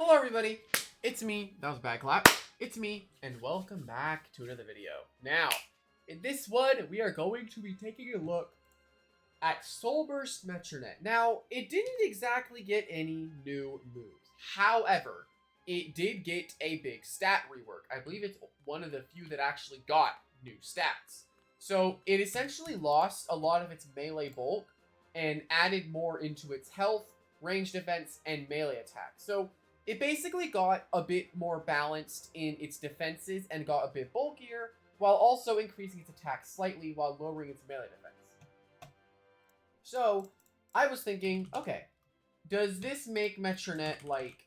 Hello everybody, it's me, that was a bad clap, it's me, and welcome back to another video. Now, in this one, we are going to be taking a look at Soulburst Metronette. Now, it didn't exactly get any new moves. However, it did get a big stat rework. I believe it's one of the few that actually got new stats. So, it essentially lost a lot of its melee bulk and added more into its health, range defense, and melee attack. So, it basically got a bit more balanced in its defenses and got a bit bulkier, while also increasing its attack slightly while lowering its melee defense. So, I was thinking, okay, does this make Metronette, like,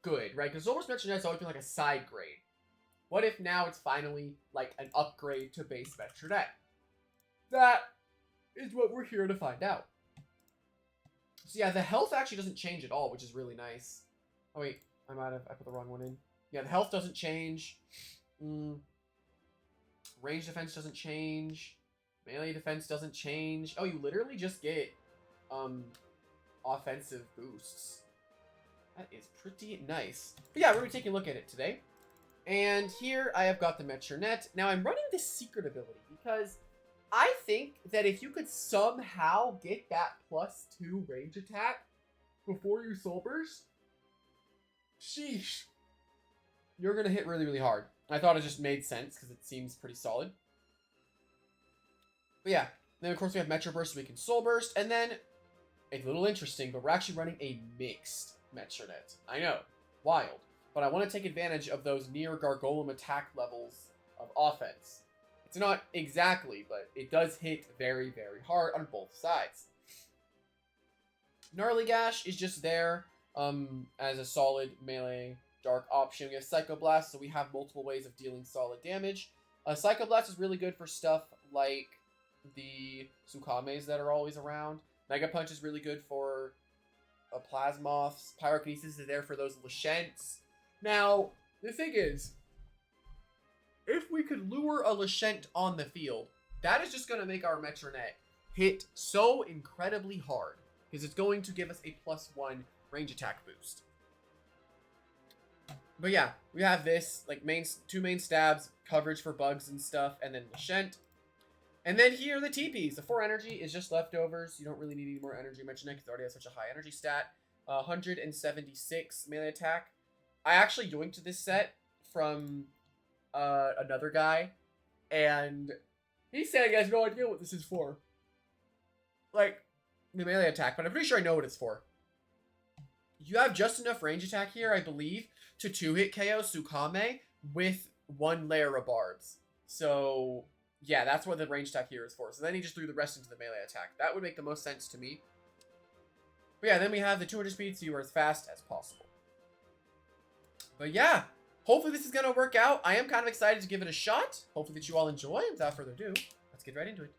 good, right? Because Soulburst Metronette's always been, like, a side grade. What if now it's finally, like, an upgrade to base Metronette? That is what we're here to find out. So yeah, the health actually doesn't change at all, which is really nice. Oh wait, I put the wrong one in. Yeah, the health doesn't change. Range defense doesn't change. Melee defense doesn't change. Oh, you literally just get offensive boosts. That is pretty nice. But yeah, we're going to be taking a look at it today. And here I have got the Metronette. Now I'm running this secret ability because I think that if you could somehow get that +2 range attack before you Soulburst, sheesh, you're going to hit really, really hard. I thought it just made sense because it seems pretty solid. But yeah, then of course we have Metro Burst so we can Soulburst, and then, it's a little interesting, but we're actually running a mixed Metronette. I know, wild. But I want to take advantage of those near Gargolem attack levels of offense. It's not exactly, but it does hit very, very hard on both sides. Gnarly Gash is just there as a solid melee dark option. We have Psychoblast, so we have multiple ways of dealing solid damage. Psychoblast is really good for stuff like the Tsukames that are always around. Mega Punch is really good for Plasmoths. Pyrokinesis is there for those Lashents. Now, the thing is, if we could lure a Lashent on the field, that is just going to make our Metronette hit so incredibly hard, because it's going to give us a +1 range attack boost. But yeah, we have this, like, two main stabs, coverage for bugs and stuff, and then Lashent. And then here are the TPs. The 4 energy is just leftovers. You don't really need any more energy. Metronette because it already has such a high energy stat. 176 melee attack. I actually yoinked this set from another guy, and he said he has no idea what this is for. Like, the melee attack, but I'm pretty sure I know what it's for. You have just enough range attack here, I believe, to 2-hit KO Tsukame with 1 layer of barbs. So, yeah, that's what the range attack here is for. So then he just threw the rest into the melee attack. That would make the most sense to me. But yeah, then we have the 200 speed, so you are as fast as possible. But yeah, hopefully this is going to work out. I am kind of excited to give it a shot. Hopefully that you all enjoy. Without further ado, let's get right into it.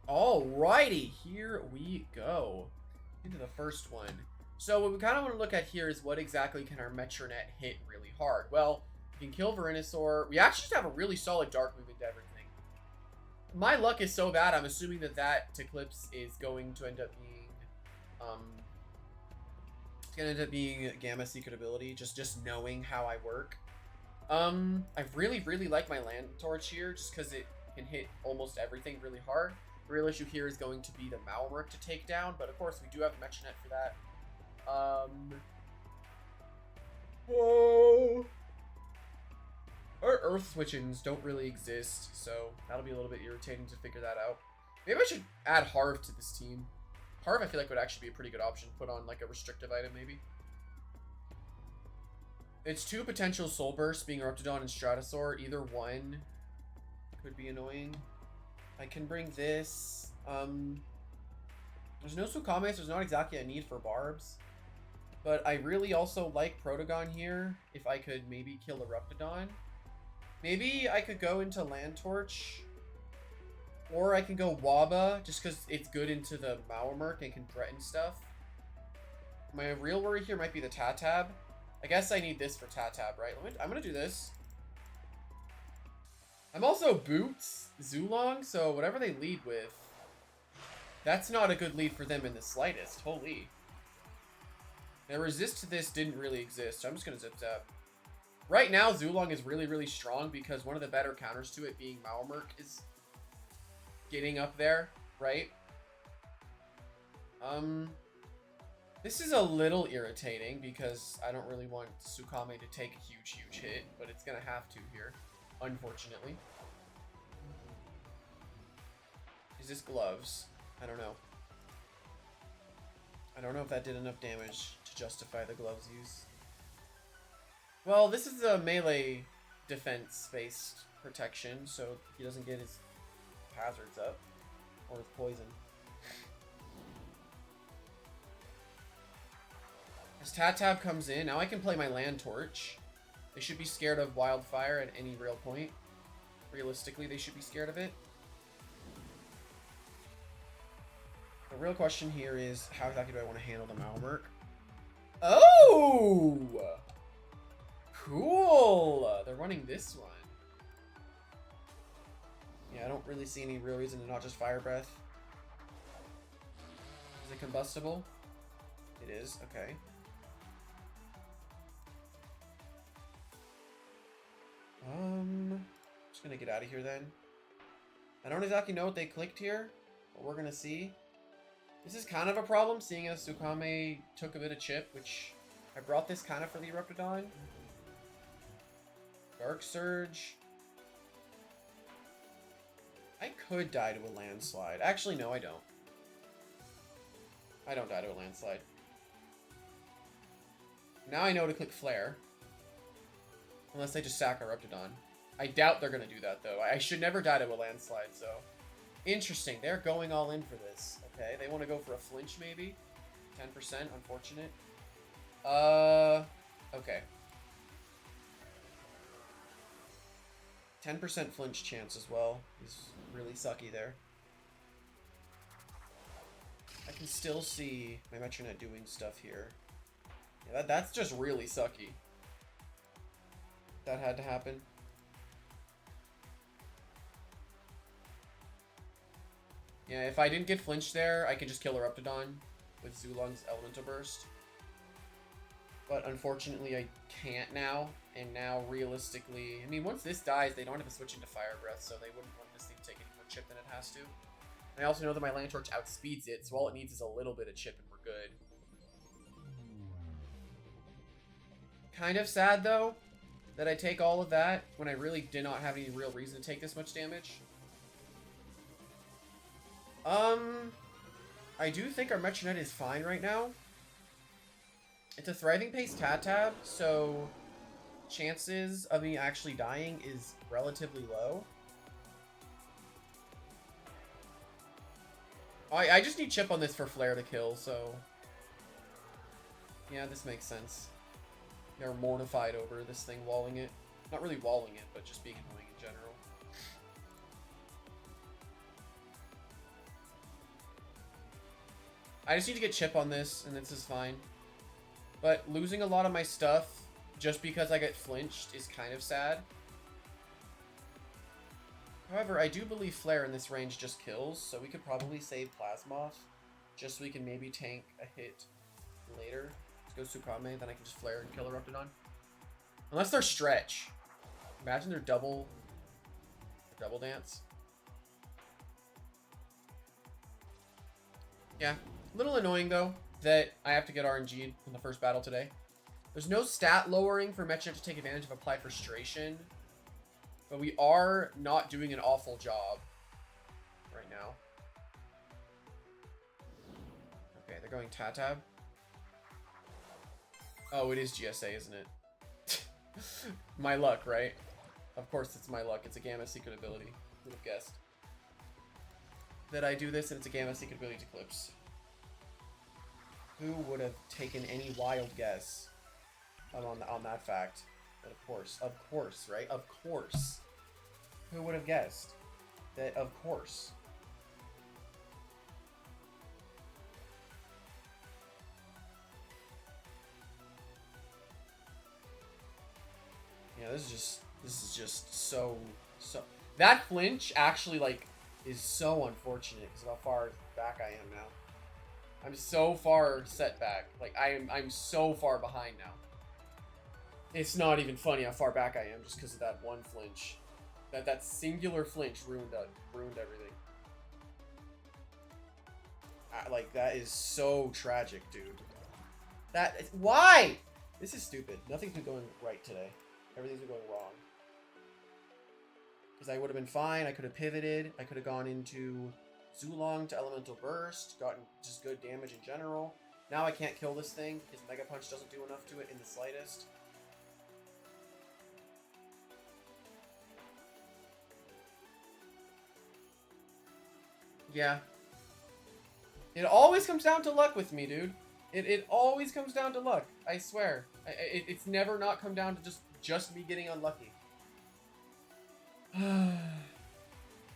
Alrighty, here we go. Into the first one. So what we kind of want to look at here is what exactly can our Metronette hit really hard. Well, we can kill Venusaur. We actually just have a really solid dark move into everything. My luck is so bad, I'm assuming that that Eclipse is going to end up being it's gonna end up being Gamma Secret ability, just knowing how I work. I really like my Land Torch here, just because it can hit almost everything really hard. The real issue here is going to be the Malwork to take down, but of course we do have a Metronette for that. Whoa! Our Earth switch-ins don't really exist, so that'll be a little bit irritating to figure that out. Maybe I should add Harv to this team. Harv, I feel like, would actually be a pretty good option. Put on, like, a restrictive item, maybe. It's 2 potential Soulbursts, being Eruptodon and Stratosaur. Either one could be annoying. I can bring this. There's no Tsukame, so there's not exactly a need for Barbs. But I really also like Protogon here. If I could maybe kill Eruptodon. Maybe I could go into Land Torch. Or I can go Waba, just because it's good into the Malwork and can threaten stuff. My real worry here might be the Tatab. I guess I need this for Tatab, right? I'm going to do this. I'm also Boots, Zulong, so whatever they lead with, that's not a good lead for them in the slightest. Holy. The resist to this didn't really exist, so I'm just going to zip zap. Right now, Zulong is really, really strong because one of the better counters to it being Malmerk is getting up there, right? This is a little irritating because I don't really want Tsukame to take a huge, huge hit, but it's going to have to here, unfortunately. Is this gloves? I don't know. I don't know if that did enough damage to justify the gloves use. Well, this is a melee defense-based protection, so he doesn't get his hazards up. Or his poison. As Tatab comes in, now I can play my Land Torch. They should be scared of Wildfire at any real point. Realistically, they should be scared of it. The real question here is, how exactly do I want to handle the Malmerk? Oh! Cool! They're running this one. Yeah, I don't really see any real reason to not just Fire Breath. Is it combustible? It is, okay. Just gonna get out of here then. I don't exactly know what they clicked here, but we're gonna see. This is kind of a problem, seeing as Tsukame took a bit of chip, which I brought this kind of for the Eruptodon. Dark Surge. I could die to a landslide. Actually, no, I don't. I don't die to a landslide. Now I know to click Flare. Unless they just sack Eruptodon. I doubt they're going to do that, though. I should never die to a landslide, so... Interesting. They're going all in for this. Okay, they want to go for a flinch, maybe? 10%, unfortunate. Okay. 10% flinch chance as well. He's really sucky there. I can still see my Metronette doing stuff here. Yeah, that's just really sucky. That had to happen. Yeah, if I didn't get flinched there, I could just kill Eruptodon with Zulong's Elemental Burst. But unfortunately, I can't now. And now, realistically, I mean, once this dies, they don't have to switch into Fire Breath, so they wouldn't want this thing to take any more chip than it has to. And I also know that my Land Torch outspeeds it, so all it needs is a little bit of chip and we're good. Kind of sad, though, that I take all of that when I really did not have any real reason to take this much damage. I do think our Metronette is fine right now. It's a thriving pace Tatab, so chances of me actually dying is relatively low. I just need chip on this for Flare to kill, so... Yeah, this makes sense. They're mortified over this thing walling it. Not really walling it, but just being annoying in general. I just need to get chip on this, and this is fine. But losing a lot of my stuff just because I get flinched is kind of sad. However, I do believe Flare in this range just kills, so we could probably save Plasmoth just so we can maybe tank a hit later. Let's go Tsukame, then I can just Flare and kill Eruptodon. Unless they're stretch. Imagine their double dance. Yeah. A little annoying, though, that I have to get RNG'd in the first battle today. There's no stat lowering for Metronette to take advantage of Apply Frustration, but we are not doing an awful job right now. Okay, they're going Tatab. Oh, it is GSA, isn't it? My luck, right? Of course it's my luck. It's a Gamma Secret ability. Who would have guessed that I do this and it's a Gamma Secret ability to Eclipse? Who would have taken any wild guess on that fact? But of course, right? Of course. Who would have guessed that? Of course. Yeah, this is just so that flinch actually like is so unfortunate because of how far back I am now. I'm so far set back. Like, I'm so far behind now. It's not even funny how far back I am just because of that one flinch. That singular flinch ruined everything. Like, that is so tragic, dude. Why? This is stupid. Nothing's been going right today. Everything's been going wrong. Because I would have been fine. I could have pivoted. I could have gone into Zulong to Elemental Burst. Gotten just good damage in general. Now I can't kill this thing because Mega Punch doesn't do enough to it in the slightest. Yeah. It always comes down to luck with me, dude. It always comes down to luck. I swear. It's never not come down to just me getting unlucky. And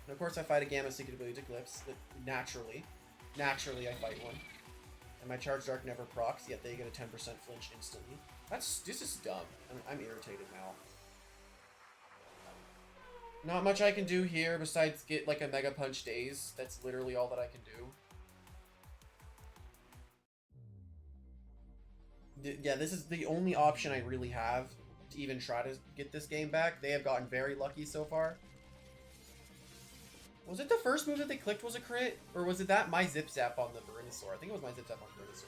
of course I fight a Gamma Secret Ability to Eclipse. Naturally. Naturally I fight one. And my Charge Dark never procs, yet they get a 10% flinch instantly. This is dumb. I'm irritated now. Not much I can do here besides get like a Mega Punch Daze. That's literally all that I can do. Yeah, this is the only option I really have to even try to get this game back. They have gotten very lucky so far. Was it the first move that they clicked was a crit? Or was it that my Zip Zap on the Venusaur? I think it was my Zip Zap on Venusaur.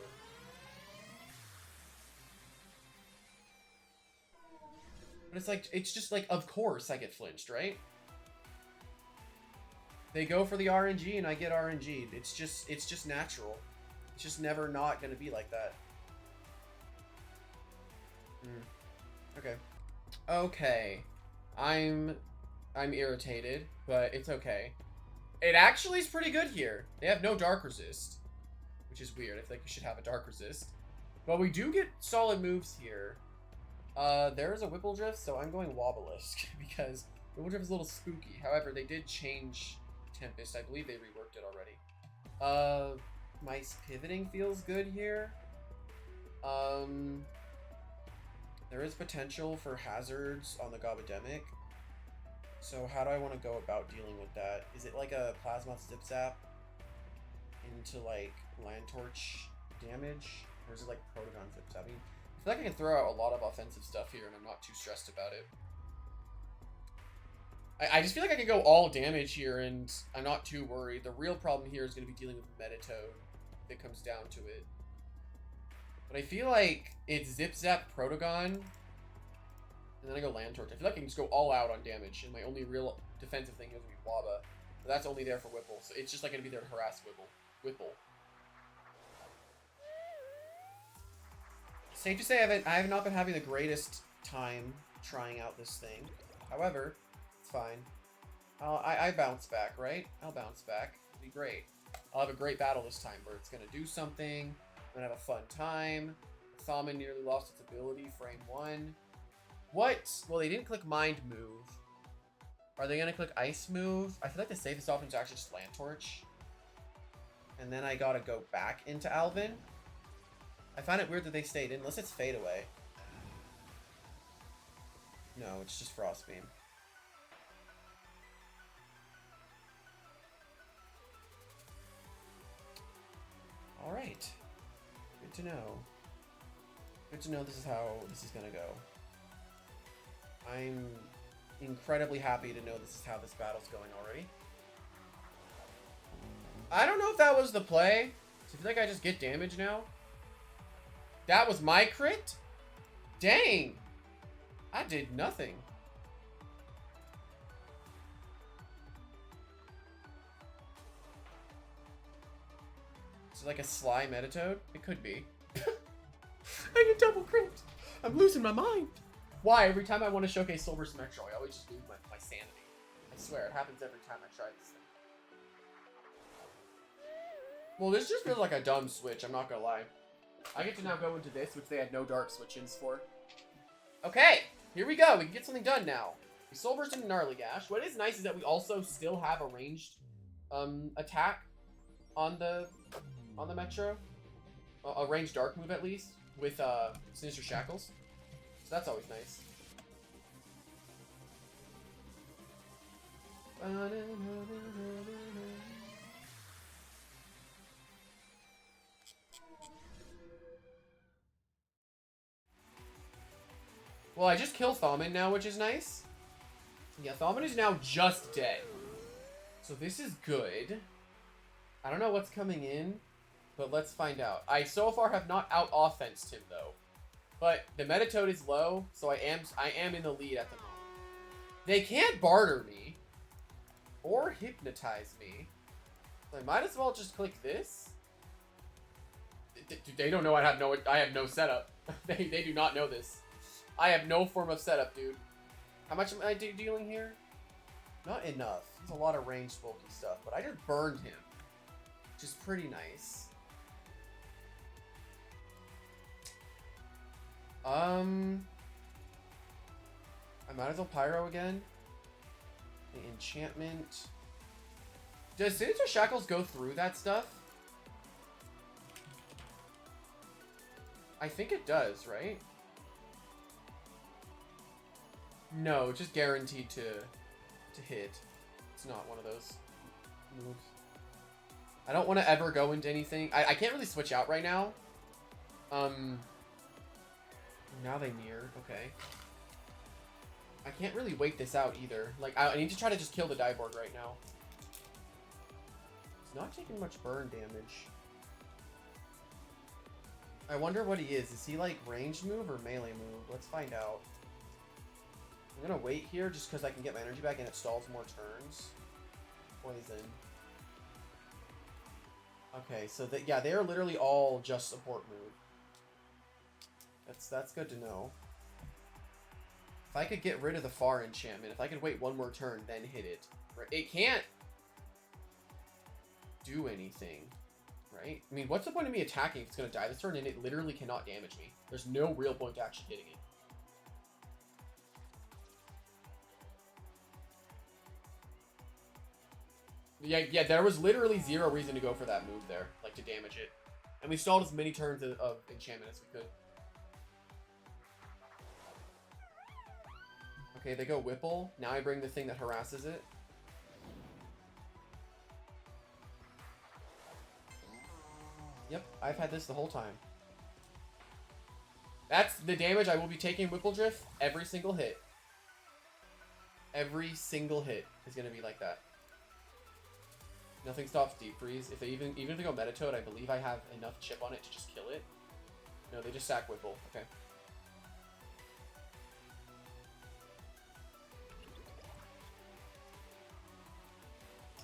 But it's like, it's just like, of course I get flinched, right? They go for the RNG and I get RNG'd. It's just natural. It's just never not gonna be like that. Okay. Okay. I'm irritated, but it's okay. It actually is pretty good here. They have no Dark Resist, which is weird. I feel like we should have a Dark Resist. But we do get solid moves here. There's a Whippledrift, so I'm going Wobblisk because Whippledrift is a little spooky. However, they did change Tempest. I believe they reworked it already. My pivoting feels good here. There is potential for hazards on the Gobademic. So how do I want to go about dealing with that? Is it like a Plasma Zip Zap into like Land Torch damage? Or is it like Protogon Zip Zap? I mean, I feel like I can throw out a lot of offensive stuff here and I'm not too stressed about it. I just feel like I can go all damage here and I'm not too worried. The real problem here is going to be dealing with Meditoad if it comes down to it. But I feel like it's Zip Zap Protogon, and then I go Land Torch. I feel like I can just go all out on damage, and my only real defensive thing is going to be Waba. But that's only there for Whipple, so it's just like going to be there to harass Whipple. Safe to say I have not been having the greatest time trying out this thing. However, it's fine. I bounce back, right? I'll bounce back. It'll be great. I'll have a great battle this time where it's going to do something. I'm gonna have a fun time. Thaumin nearly lost its ability, frame 1. What? Well, they didn't click Mind Move. Are they gonna click Ice Move? I feel like the safest option is actually just Land Torch. And then I gotta go back into Alvin. I find it weird that they stayed in, unless it's Fade Away. No, it's just Frost Beam. Alright. Good to know. Good to know this is how this is gonna go. I'm incredibly happy to know this is how this battle's going already. I don't know if that was the play. So I feel like I just get damage now. That was my crit? Dang! I did nothing. Is it like a Sly Meditoad? It could be. I get double crit. I'm losing my mind. Why? Every time I want to showcase Soulburst Metronette, I always just lose my sanity. I swear, it happens every time I try this thing. Well, this just feels like a dumb switch, I'm not gonna lie. I get to now go into this, which they had no dark switch-ins for. Okay, here we go. We can get something done now. We Soulburst into Gnarly Gash. What is nice is that we also still have a ranged attack on the Metro. A ranged dark move at least, with Sinister Shackles. So that's always nice. Well, I just killed Thaumin now, which is nice. Yeah, Thaumin is now just dead. So this is good. I don't know what's coming in, but let's find out. I so far have not out-offensed him, though. But the Metatoad is low, so I am in the lead at the moment. They can't barter me or hypnotize me. So I might as well just click this. They don't know I have no setup. They do not know this. I have no form of setup, dude. How much am I dealing here? Not enough. There's a lot of ranged bulky stuff, but I just burned him, which is pretty nice. I might as well Pyro again. The enchantment. Does Sinister Shackles go through that stuff? I think it does, right? No, just guaranteed to hit. It's not one of those moves. I don't want to ever go into anything. I can't really switch out right now. Now they near. Okay. I can't really wait this out either. Like, I need to try to just kill the Diborg right now. He's not taking much burn damage. I wonder what he is. Is he like ranged move or melee move? Let's find out. I'm gonna wait here just because I can get my energy back and it stalls more turns. Poison. Okay, so yeah, they are literally all just support move. That's good to know. If I could get rid of the far enchantment, if I could wait one more turn, then hit it. Right? It can't do anything, right? I mean, what's the point of me attacking if it's gonna die this turn and it literally cannot damage me? There's no real point to actually hitting it. Yeah, there was literally zero reason to go for that move there, like to damage it. And we stalled as many turns of enchantment as we could. Okay, they go Whipple. Now I bring the thing that harasses it. Yep, I've had this the whole time. That's the damage I will be taking Whipple Drift every single hit. Every single hit is going to be like that. Nothing stops Deep Freeze. If they even if they go Metatoad, I believe I have enough chip on it to just kill it. No, they just sack Whipple. Okay.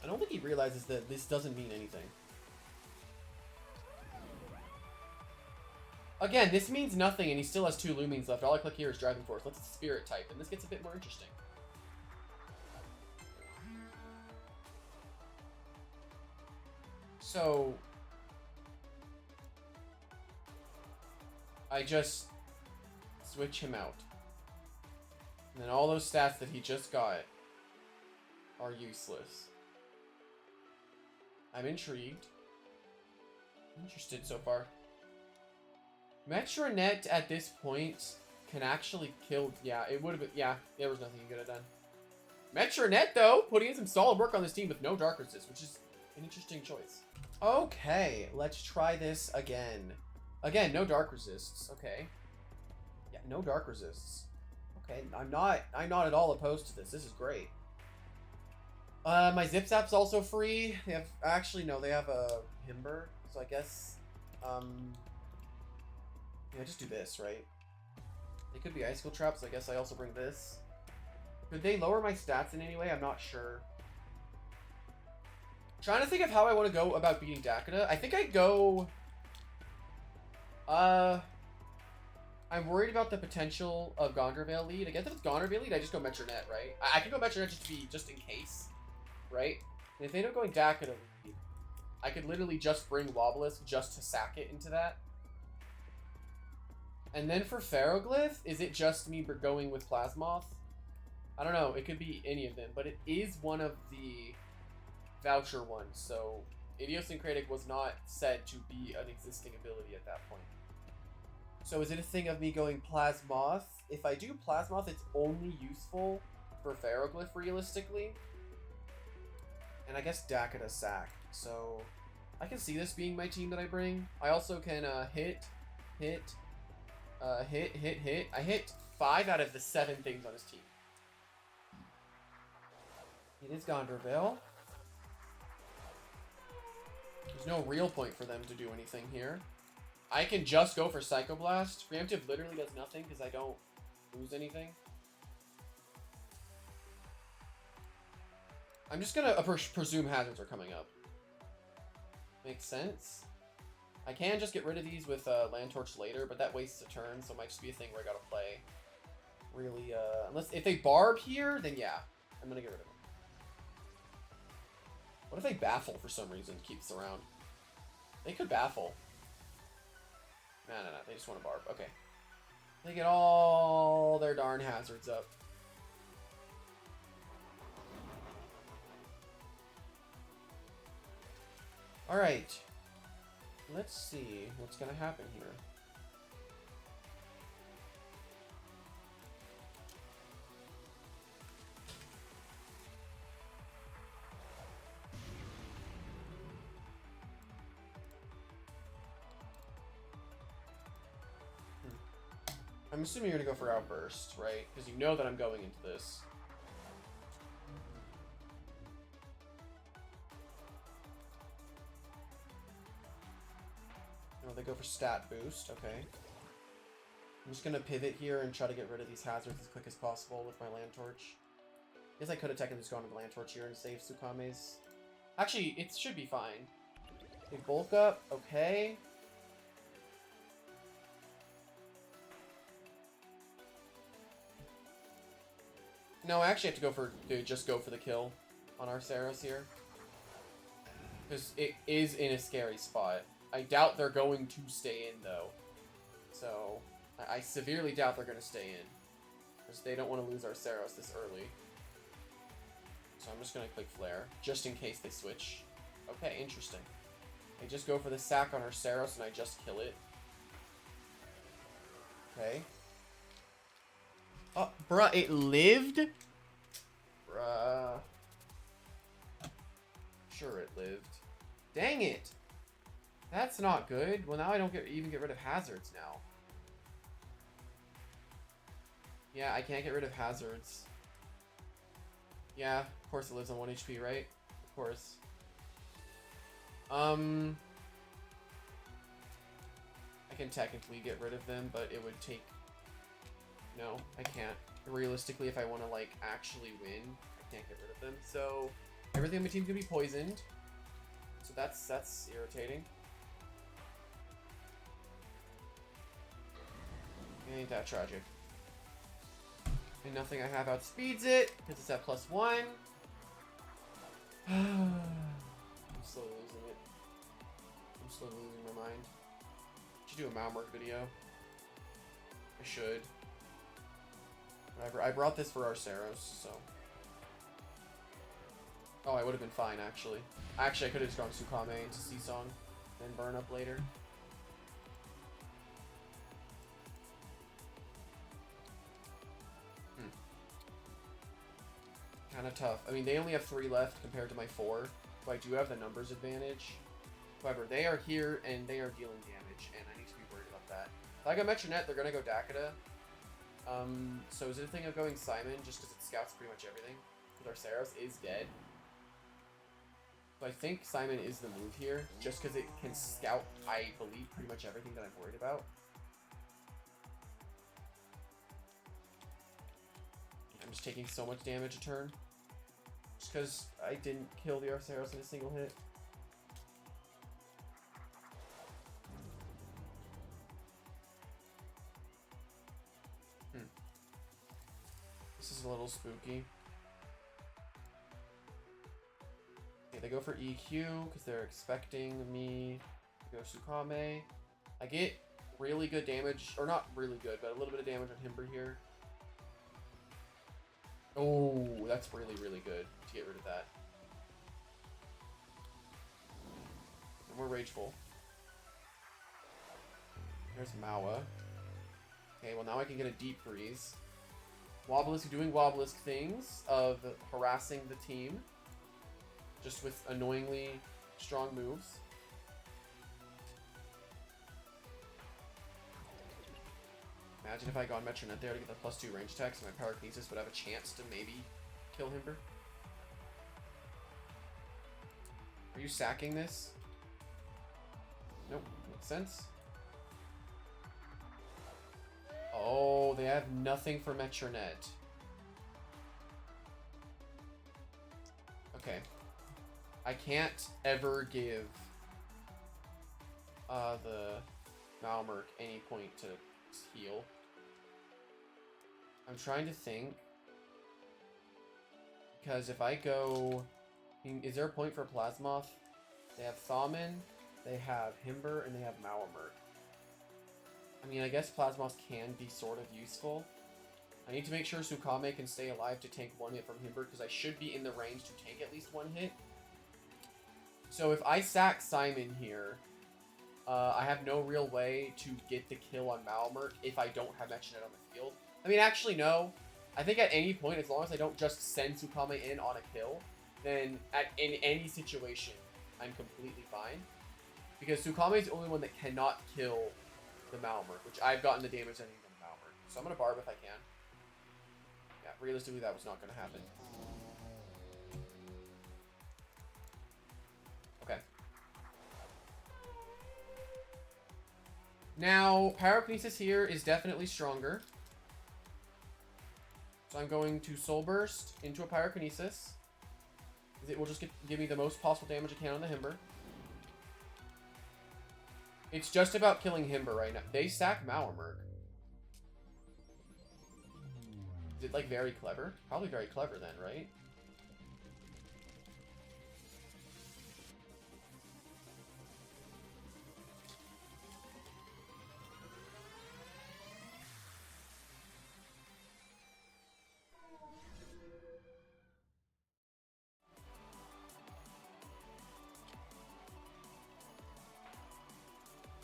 I don't think he realizes that this doesn't mean anything. Again, this means nothing, and he still has 2 Loomians left. All I click here is Driving Force. Let's Spirit type, and this gets a bit more interesting. So I just switch him out. And then all those stats that he just got are useless. I'm intrigued. Interested so far. Metronette at this point can actually kill... Yeah, it would have been... Yeah, there was nothing he could have done. Metronette, though, putting in some solid work on this team with no Dark Resist, which is an interesting choice. Okay, let's try this again. Again, no Dark Resists. Okay. Yeah, no Dark Resists. Okay, I'm not at all opposed to this. This is great. My Zip Zap's also free. They have... Actually, no, they have a Himber. So I guess... Yeah, just do this, right? It could be Icicle Traps. I guess I also bring this. Could they lower my stats in any way? I'm not sure. Trying to think of how I want to go about beating Dakuda. I think I'd go... I'm worried about the potential of Gondorvale lead. I guess if it's Gondorvale lead, I just go Metronette, right? I can go Metronette just in case, right? And if they end up going Dakuda lead, I could literally just bring Wobblisk just to sack it into that. And then for Ferroglyph, is it just me going with Plasmoth? I don't know. It could be any of them, but it is one of the voucher ones, so Idiosyncratic was not said to be an existing ability at that point. So is it a thing of me going Plasmoth? If I do Plasmoth, it's only useful for Ferroglyph, realistically. And I guess Dakuda sack. So I can see this being my team that I bring. I also can hit. I hit 5 out of the 7 things on his team. It is Gondorville. There's no real point for them to do anything here. I can just go for Psychoblast. Preemptive literally does nothing because I don't lose anything. I'm just gonna presume hazards are coming up. Makes sense. I can just get rid of these with Land Torch later, but that wastes a turn, so it might just be a thing where I gotta play really, unless, if they barb here, then yeah, I'm gonna get rid of them. What if they baffle for some reason, keeps around? They could baffle. No, they just want to barb, okay. They get all their darn hazards up. Alright. Let's see what's gonna happen here. I'm assuming you're gonna go for Outburst, right? Because you know that I'm going into this. Oh, they go for stat boost, okay. I'm just gonna pivot here and try to get rid of these hazards as quick as possible with my Land Torch. I guess I could have technically just gone with the Land Torch here and saved Tsukame's. Actually, it should be fine. They bulk up, okay. No, I actually have to just go for the kill on Arceros here. Because it is in a scary spot. I doubt they're going to stay in, though. So, I severely doubt they're going to stay in. Because they don't want to lose Arceros this early. So I'm just going to click Flare, just in case they switch. Okay, interesting. They just go for the sack on Arceros, and I just kill it. Okay. Oh, bruh, it lived? Bruh. Sure it lived. Dang it! That's not good. Well, now I don't even get rid of hazards now. Yeah, I can't get rid of hazards. Yeah, of course it lives on 1 HP, right? Of course. I can technically get rid of them, but it would take... No, I can't. Realistically, if I want to, like, actually win, I can't get rid of them. So, everything on my team's gonna be poisoned. So that's irritating. Ain't that tragic. And nothing I have outspeeds it, because it's at +1. I'm slowly losing it. I'm slowly losing my mind. Should do a Malmwork video. I should. Whatever. I brought this for Arceros, so. Oh, I would have been fine, actually. Actually, I could have just gone Tsukame into Seasong, then burn up later. Kind of tough. I mean, they only have 3 left compared to my 4, so I do have the numbers advantage. However, they are here, and they are dealing damage, and I need to be worried about that. If I go Metronette, they're going to go Dakota. So is it a thing of going Simon, just because it scouts pretty much everything? Because Arceros is dead. So I think Simon is the move here, just because it can scout, I believe, pretty much everything that I'm worried about. I'm just taking so much damage a turn. Just because I didn't kill the Arceros in a single hit. This is a little spooky. Okay, they go for EQ because they're expecting me to go Tsukame. I get really good damage, or not really good, but a little bit of damage on Himber here. Oh, that's really, really good to get rid of that. And we're Rageful. There's Mawa. Okay, well now I can get a Deep Freeze. Wobblisk doing Wobblisk things of harassing the team. Just with annoyingly strong moves. Imagine if I got Metronette there to get the +2 range attack, so my Pyrokinesis would have a chance to maybe kill Himber. Are you sacking this? Nope, makes sense. Oh, they have nothing for Metronette. Okay. I can't ever give the Malmerk any point to heal. I'm trying to think. Because if I go... I mean, is there a point for Plasmoth? They have Thaumin, they have Himber, and they have Malmerk. I mean, I guess Plasmoth can be sort of useful. I need to make sure Sukame can stay alive to tank one hit from Himber, because I should be in the range to tank at least one hit. So if I sack Simon here, I have no real way to get the kill on Malmerk if I don't have Metronette on the field. I mean, actually, no. I think at any point, as long as I don't just send Sukame in on a kill, then in any situation, I'm completely fine. Because Sukame is the only one that cannot kill the Malmerk, which I've gotten the damage I need on the Malmerk. So I'm going to Barb if I can. Yeah, realistically, that was not going to happen. Okay. Now, Pyrokinesis here is definitely stronger. So I'm going to Soul Burst into a Pyrokinesis. It will just give me the most possible damage it can on the Himber. It's just about killing Himber right now. They stack Malmerk. Is it, like, very clever? Probably very clever then, right?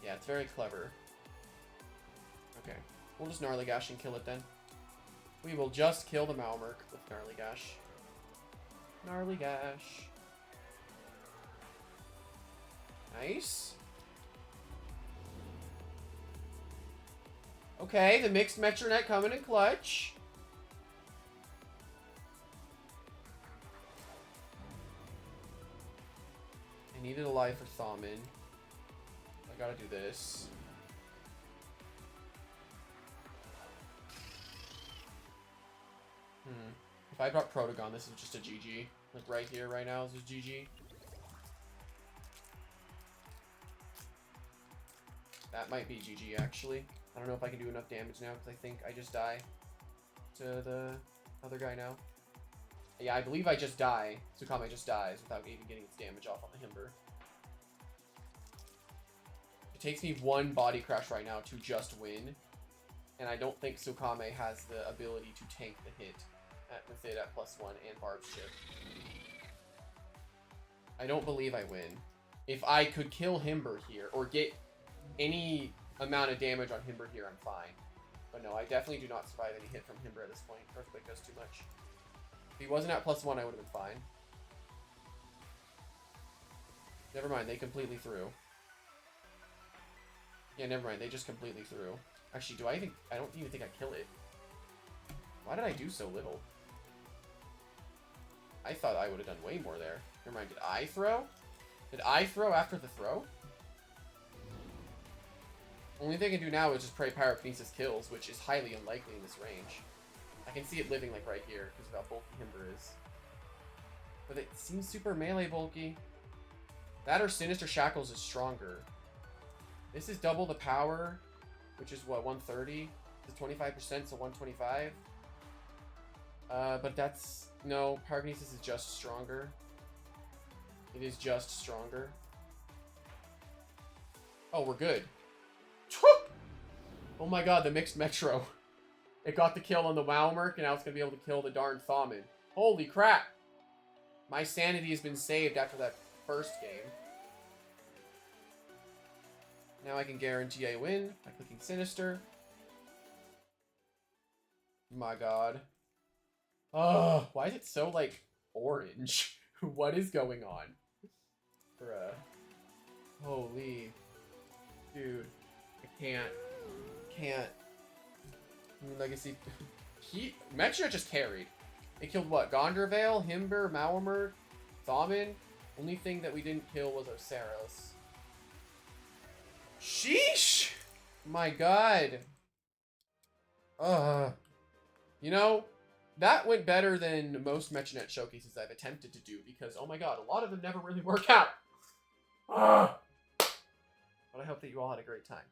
Yeah, it's very clever. Okay. We'll just Gnarly Gash and kill it then. We will just kill the Malmerk with Gnarly Gash. Gnarly Gash. Nice. Okay, the mixed Metronette coming in clutch. I needed a life for Thaumin. I gotta do this. If I brought Protogon, this is just a GG. Like right here, right now, this is GG. That might be GG, actually. I don't know if I can do enough damage now, because I think I just die to the other guy now. Yeah, I believe I just die. Sukame just dies without even getting its damage off on the Himber. It takes me one body crash right now to just win. And I don't think Sukame has the ability to tank the hit with it at +1 and Barb's chip. I don't believe I win. If I could kill Himber here, or get any amount of damage on Himber here, I'm fine. But no, I definitely do not survive any hit from Himber at this point. Earthquake does too much. If he wasn't at +1, I would have been fine. Never mind, they completely threw. Yeah, never mind, they just completely threw. Actually, I don't even think I kill it. Why did I do so little? I thought I would have done way more there. Never mind, did I throw? Did I throw after the throw? Only thing I can do now is just pray Pyrokinesis kills, which is highly unlikely in this range. I can see it living like right here, because of how bulky Himber is. But it seems super melee bulky. That or Sinister Shackles is stronger. This is double the power, which is what, 130? It's 25%, so 125. But that's... No, Pyrokinesis is just stronger. It is just stronger. Oh, we're good. Oh my god, the mixed Metro. It got the kill on the Malmerk, and now it's going to be able to kill the darn Thaumin. Holy crap! My sanity has been saved after that first game. Now I can guarantee a win by clicking Sinister. My god. Oh, why is it so, like, orange? What is going on? Bruh. Holy. Dude. I can't. Legacy. Metronette just carried. It killed what? Gondorvale, Himber, Malamur, Thaumin. Only thing that we didn't kill was Oceros. Sheesh! My god. You know, that went better than most Metronette showcases I've attempted to do because, oh my god, a lot of them never really work out. But I hope that you all had a great time.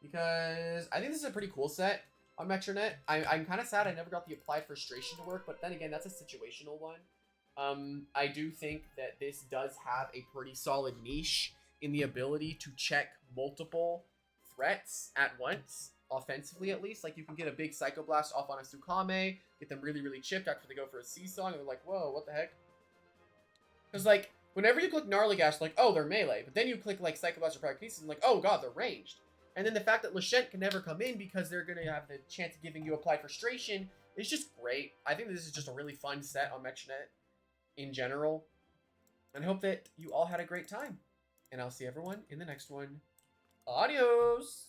Because I think this is a pretty cool set on Metronette. I'm kind of sad I never got the Applied Frustration to work, but then again, that's a situational one. I do think that this does have a pretty solid niche in the ability to check multiple threats at once, offensively at least. Like, you can get a big Psycho Blast off on a Tsukame, get them really, really chipped after they go for a C-Song, and they're like, whoa, what the heck? Because, like, whenever you click Gnarly Gash, like, oh, they're melee, but then you click, like, Psycho Blast or Pyrokinesis, and like, oh god, they're ranged. And then the fact that Lashent can never come in because they're going to have the chance of giving you Applied Frustration is just great. I think this is just a really fun set on Metronette in general. And I hope that you all had a great time. And I'll see everyone in the next one. Adios!